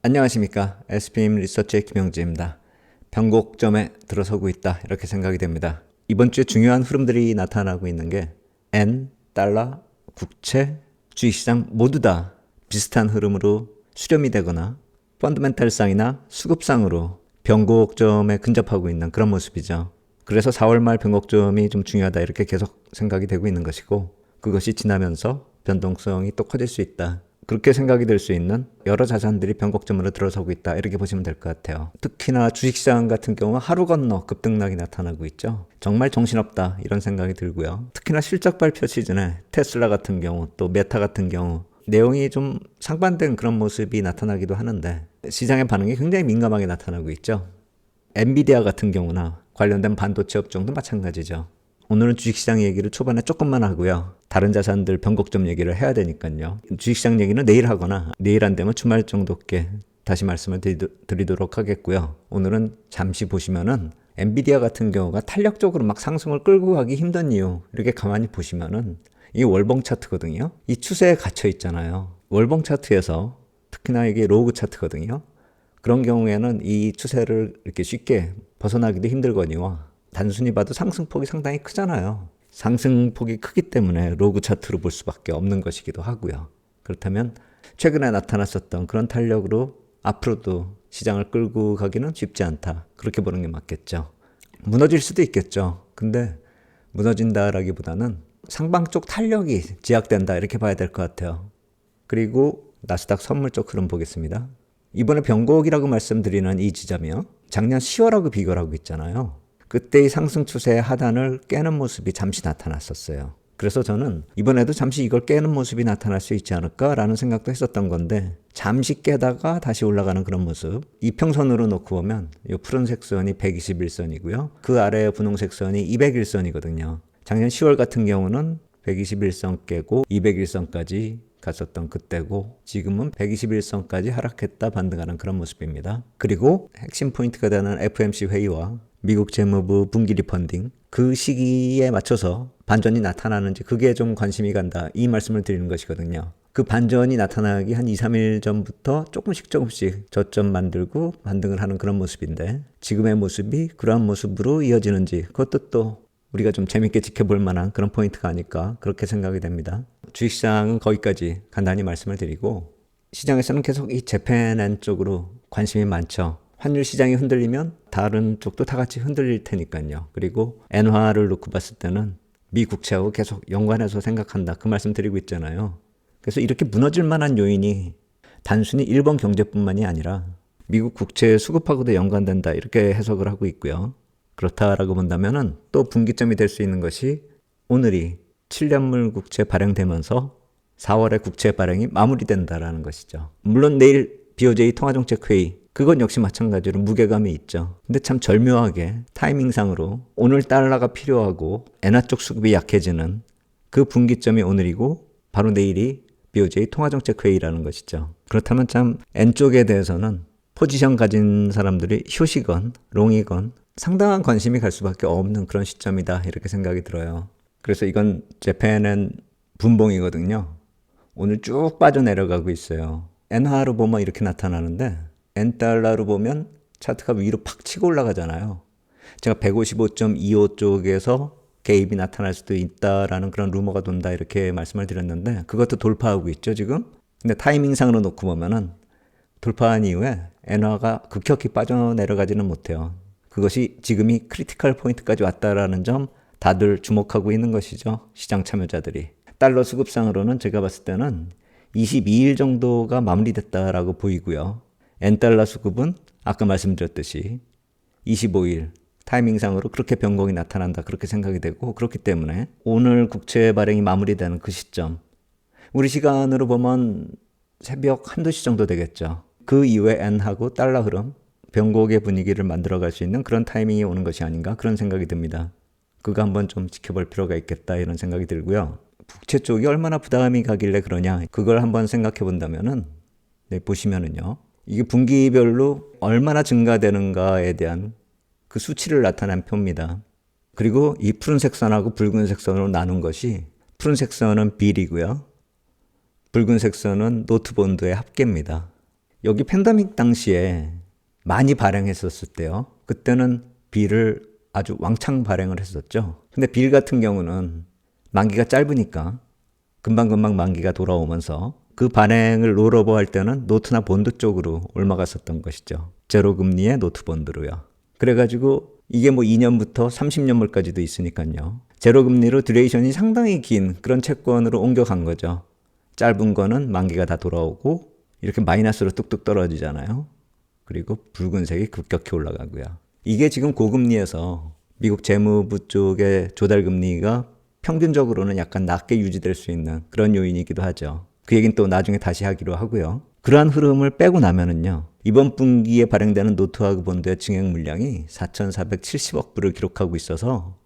안녕하십니까. SPM 리서치의 김영지입니다. 변곡점에 들어서고 있다 이렇게 생각이 됩니다. 이번 주에 중요한 흐름들이 나타나고 있는 게 엔, 달러, 국채, 주식시장 모두 다 비슷한 흐름으로 수렴이 되거나 펀더멘탈상이나 수급상으로 변곡점에 근접하고 있는 그런 모습이죠. 그래서 4월 말 변곡점이 좀 중요하다 이렇게 계속 생각이 되고 있는 것이고, 그것이 지나면서 변동성이 또 커질 수 있다, 그렇게 생각이 될 수 있는 여러 자산들이 변곡점으로 들어서고 있다 이렇게 보시면 될 것 같아요. 특히나 주식시장 같은 경우는 하루 건너 급등락이 나타나고 있죠. 정말 정신없다 이런 생각이 들고요. 특히나 실적 발표 시즌에 테슬라 같은 경우 또 메타 같은 경우 내용이 좀 상반된 그런 모습이 나타나기도 하는데 시장의 반응이 굉장히 민감하게 나타나고 있죠. 엔비디아 같은 경우나 관련된 반도체 업종도 마찬가지죠. 오늘은 주식시장 얘기를 초반에 조금만 하고요. 다른 자산들 변곡점 얘기를 해야 되니까요. 주식시장 얘기는 내일 하거나 내일 안 되면 주말 정도께 다시 말씀을 드리도록 하겠고요. 오늘은 잠시 보시면은 엔비디아 같은 경우가 탄력적으로 막 상승을 끌고 가기 힘든 이유, 이렇게 가만히 보시면은 이 월봉 차트거든요. 이 추세에 갇혀 있잖아요. 월봉 차트에서 특히나 이게 로그 차트거든요. 그런 경우에는 이 추세를 이렇게 쉽게 벗어나기도 힘들거니와 단순히 봐도 상승폭이 상당히 크잖아요. 상승폭이 크기 때문에 로그 차트로 볼 수밖에 없는 것이기도 하고요. 그렇다면 최근에 나타났었던 그런 탄력으로 앞으로도 시장을 끌고 가기는 쉽지 않다, 그렇게 보는 게 맞겠죠. 무너질 수도 있겠죠. 근데 무너진다라기보다는 상방 쪽 탄력이 제약된다 이렇게 봐야 될 것 같아요. 그리고 나스닥 선물 쪽 흐름 보겠습니다. 이번에 변곡이라고 말씀드리는 이 지점이요, 작년 10월하고 비교를 하고 있잖아요. 그때의 상승 추세의 하단을 깨는 모습이 잠시 나타났었어요. 그래서 저는 이번에도 잠시 이걸 깨는 모습이 나타날 수 있지 않을까라는 생각도 했었던 건데, 잠시 깨다가 다시 올라가는 그런 모습. 이평선으로 놓고 보면 이 푸른색 선이 121선이고요. 그 아래 분홍색 선이 201선이거든요. 작년 10월 같은 경우는 121선 깨고 201선까지 갔었던 그때고, 지금은 121선까지 하락했다 반등하는 그런 모습입니다. 그리고 핵심 포인트가 되는 FOMC 회의와 미국 재무부 분기 리펀딩, 그 시기에 맞춰서 반전이 나타나는지 그게 좀 관심이 간다, 이 말씀을 드리는 것이거든요. 그 반전이 나타나기 한 2, 3일 전부터 조금씩 저점 만들고 반등을 하는 그런 모습인데, 지금의 모습이 그러한 모습으로 이어지는지 그것도 또 우리가 좀 재밌게 지켜볼 만한 그런 포인트가 아닐까, 그렇게 생각이 됩니다. 주식시장은 거기까지 간단히 말씀을 드리고, 시장에서는 계속 이 재팬엔 쪽으로 관심이 많죠. 환율 시장이 흔들리면 다른 쪽도 다 같이 흔들릴 테니까요. 그리고 엔화를 놓고 봤을 때는 미 국채하고 계속 연관해서 생각한다, 그 말씀 드리고 있잖아요. 그래서 이렇게 무너질 만한 요인이 단순히 일본 경제뿐만이 아니라 미국 국채 수급하고도 연관된다, 이렇게 해석을 하고 있고요. 그렇다라고 본다면은 또 분기점이 될 수 있는 것이 오늘이 7년물 국채 발행되면서 4월에 국채 발행이 마무리된다라는 것이죠. 물론 내일 BOJ 통화정책회의, 그건 역시 마찬가지로 무게감이 있죠. 근데 참 절묘하게 타이밍상으로 오늘 달러가 필요하고 엔화 쪽 수급이 약해지는 그 분기점이 오늘이고 바로 내일이 BOJ 통화정책회의라는 것이죠. 그렇다면 참 엔 쪽에 대해서는 포지션 가진 사람들이 숏이건 롱이건 상당한 관심이 갈 수밖에 없는 그런 시점이다, 이렇게 생각이 들어요. 그래서 이건 재팬엔 분봉이거든요. 오늘 쭉 빠져내려가고 있어요. 엔화로 보면 이렇게 나타나는데 엔달러로 보면 차트가 위로 팍 치고 올라가잖아요. 제가 155.25 쪽에서 개입이 나타날 수도 있다라는 그런 루머가 돈다, 이렇게 말씀을 드렸는데 그것도 돌파하고 있죠 지금. 근데 타이밍상으로 놓고 보면은 돌파한 이후에 엔화가 급격히 빠져내려가지는 못해요. 그것이 지금이 크리티컬 포인트까지 왔다라는 점 다들 주목하고 있는 것이죠, 시장 참여자들이. 달러 수급상으로는 제가 봤을 때는 22일 정도가 마무리됐다라고 보이고요. 엔달러 수급은 아까 말씀드렸듯이 25일 타이밍상으로 그렇게 변곡이 나타난다, 그렇게 생각이 되고, 그렇기 때문에 오늘 국채 발행이 마무리되는 그 시점, 우리 시간으로 보면 새벽 1~2시 정도 되겠죠. 그 이후에 엔하고 달러 흐름, 변곡의 분위기를 만들어갈 수 있는 그런 타이밍이 오는 것이 아닌가, 그런 생각이 듭니다. 그거 한번 좀 지켜볼 필요가 있겠다, 이런 생각이 들고요. 국채 쪽이 얼마나 부담이 가길래 그러냐, 그걸 한번 생각해 본다면은, 네, 보시면은요, 이게 분기별로 얼마나 증가되는가에 대한 그 수치를 나타낸 표입니다. 그리고 이 푸른색 선하고 붉은색 선으로 나눈 것이, 푸른색 선은 빌이고요, 붉은색 선은 노트본드의 합계입니다. 여기 팬데믹 당시에 많이 발행했었을 때요. 그때는 빌을 아주 왕창 발행을 했었죠. 근데 빌 같은 경우는 만기가 짧으니까 금방금방 만기가 돌아오면서 그 발행을 롤오버 할 때는 노트나 본드 쪽으로 옮아갔었던 것이죠. 제로 금리의 노트 본드로요. 그래가지고 이게 뭐 2년부터 30년물까지도 있으니까요. 제로 금리로 듀레이션이 상당히 긴 그런 채권으로 옮겨간 거죠. 짧은 거는 만기가 다 돌아오고 이렇게 마이너스로 뚝뚝 떨어지잖아요. 그리고 붉은색이 급격히 올라가고요. 이게 지금 고금리에서 미국 재무부 쪽의 조달금리가 평균적으로는 약간 낮게 유지될 수 있는 그런 요인이기도 하죠. 그 얘기는 또 나중에 다시 하기로 하고요. 그러한 흐름을 빼고 나면은요. 이번 분기에 발행되는 노트하고 본드의 증액 물량이 4,470억 불을 기록하고 있어서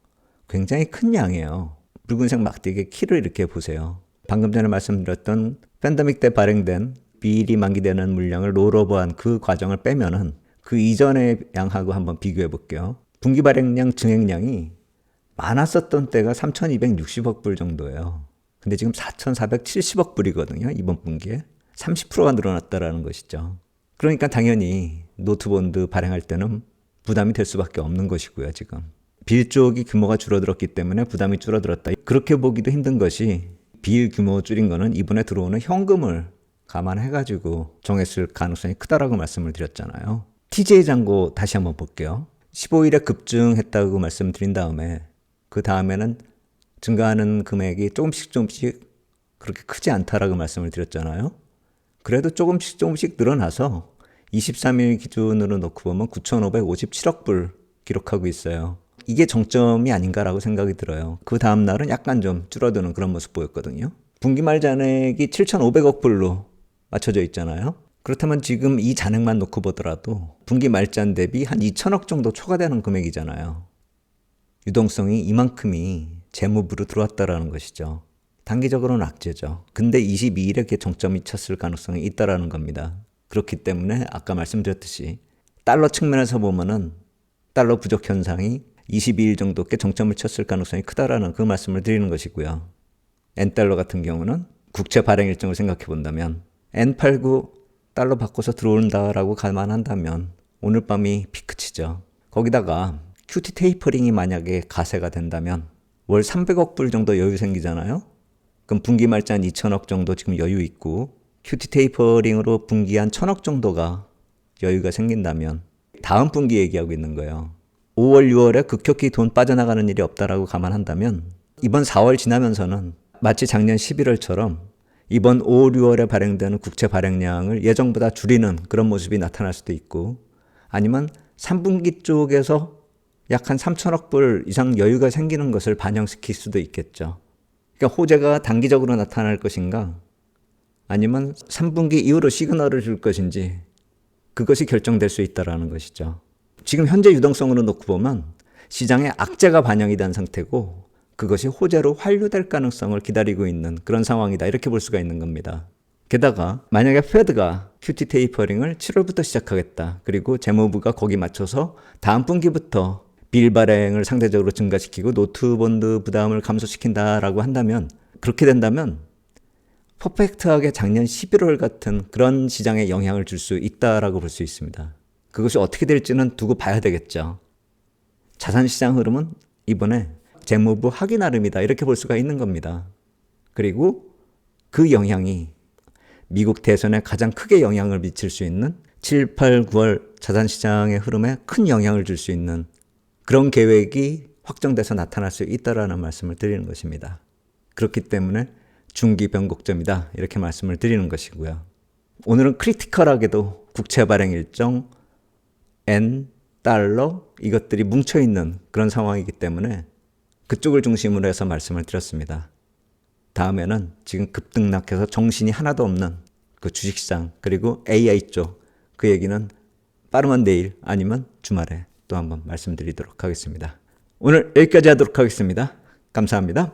굉장히 큰 양이에요. 붉은색 막대기의 키를 이렇게 보세요. 방금 전에 말씀드렸던 팬데믹 때 발행된 빌이 만기되는 물량을 롤오버한 그 과정을 빼면은 그 이전의 양하고 한번 비교해 볼게요. 분기 발행량 증액량이 많았었던 때가 3,260억 불 정도예요. 근데 지금 4,470억 불이거든요. 이번 분기에. 30%가 늘어났다라는 것이죠. 그러니까 당연히 노트본드 발행할 때는 부담이 될 수밖에 없는 것이고요. 지금. 빌 쪽이 규모가 줄어들었기 때문에 부담이 줄어들었다. 그렇게 보기도 힘든 것이 빌 규모 줄인 거는 이번에 들어오는 현금을 감안해가지고 정했을 가능성이 크다라고 말씀을 드렸잖아요. TJ 잔고 다시 한번 볼게요. 15일에 급증했다고 말씀드린 다음에 그 다음에는 증가하는 금액이 조금씩 그렇게 크지 않다라고 말씀을 드렸잖아요. 그래도 조금씩 늘어나서 23일 기준으로 놓고 보면 9,557억 불 기록하고 있어요. 이게 정점이 아닌가라고 생각이 들어요. 그 다음 날은 약간 좀 줄어드는 그런 모습 보였거든요. 분기 말 잔액이 7,500억 불로 맞춰져 있잖아요. 그렇다면 지금 이 잔액만 놓고 보더라도 분기 말잔 대비 한 2천억 정도 초과되는 금액이잖아요. 유동성이 이만큼이 재무부로 들어왔다라는 것이죠. 단기적으로는 악재죠. 근데 22일에 그게 정점이 쳤을 가능성이 있다라는 겁니다. 그렇기 때문에 아까 말씀드렸듯이 달러 측면에서 보면은 달러 부족 현상이 22일 정도께 정점을 쳤을 가능성이 크다라는 그 말씀을 드리는 것이고요. N달러 같은 경우는 국채 발행 일정을 생각해 본다면 N89 달러 바꿔서 들어온다라고 감안한다면 오늘 밤이 피크치죠. 거기다가 QT 테이퍼링이 만약에 가세가 된다면 월 300억 불 정도 여유 생기잖아요. 그럼 분기 말자 한 2천억 정도 지금 여유 있고 QT 테이퍼링으로 분기 한 1,000억 정도가 여유가 생긴다면 다음 분기 얘기하고 있는 거예요. 5월, 6월에 급격히 돈 빠져나가는 일이 없다라고 감안한다면 이번 4월 지나면서는 마치 작년 11월처럼 이번 5월, 6월에 발행되는 국채 발행량을 예정보다 줄이는 그런 모습이 나타날 수도 있고 아니면 3분기 쪽에서 약 한 3천억 불 이상 여유가 생기는 것을 반영시킬 수도 있겠죠. 그러니까 호재가 단기적으로 나타날 것인가 아니면 3분기 이후로 시그널을 줄 것인지 그것이 결정될 수 있다는 것이죠. 지금 현재 유동성으로 놓고 보면 시장에 악재가 반영이 된 상태고 그것이 호재로 환류될 가능성을 기다리고 있는 그런 상황이다. 이렇게 볼 수가 있는 겁니다. 게다가 만약에 페드가 QT 테이퍼링을 7월부터 시작하겠다. 그리고 재무부가 거기 맞춰서 다음 분기부터 빌 발행을 상대적으로 증가시키고 노트본드 부담을 감소시킨다라고 한다면 그렇게 된다면 퍼펙트하게 작년 11월 같은 그런 시장에 영향을 줄 수 있다라고 볼 수 있습니다. 그것이 어떻게 될지는 두고 봐야 되겠죠. 자산시장 흐름은 이번에 재무부 하기 나름이다. 이렇게 볼 수가 있는 겁니다. 그리고 그 영향이 미국 대선에 가장 크게 영향을 미칠 수 있는 7, 8, 9월 자산시장의 흐름에 큰 영향을 줄 수 있는 그런 계획이 확정돼서 나타날 수 있다라는 말씀을 드리는 것입니다. 그렇기 때문에 중기 변곡점이다. 이렇게 말씀을 드리는 것이고요. 오늘은 크리티컬하게도 국채 발행 일정, N, 달러 이것들이 뭉쳐있는 그런 상황이기 때문에 그쪽을 중심으로 해서 말씀을 드렸습니다. 다음에는 지금 급등락해서 정신이 하나도 없는 그 주식시장 그리고 AI 쪽 그 얘기는 빠르면 내일 아니면 주말에 또 한번 말씀드리도록 하겠습니다. 오늘 여기까지 하도록 하겠습니다. 감사합니다.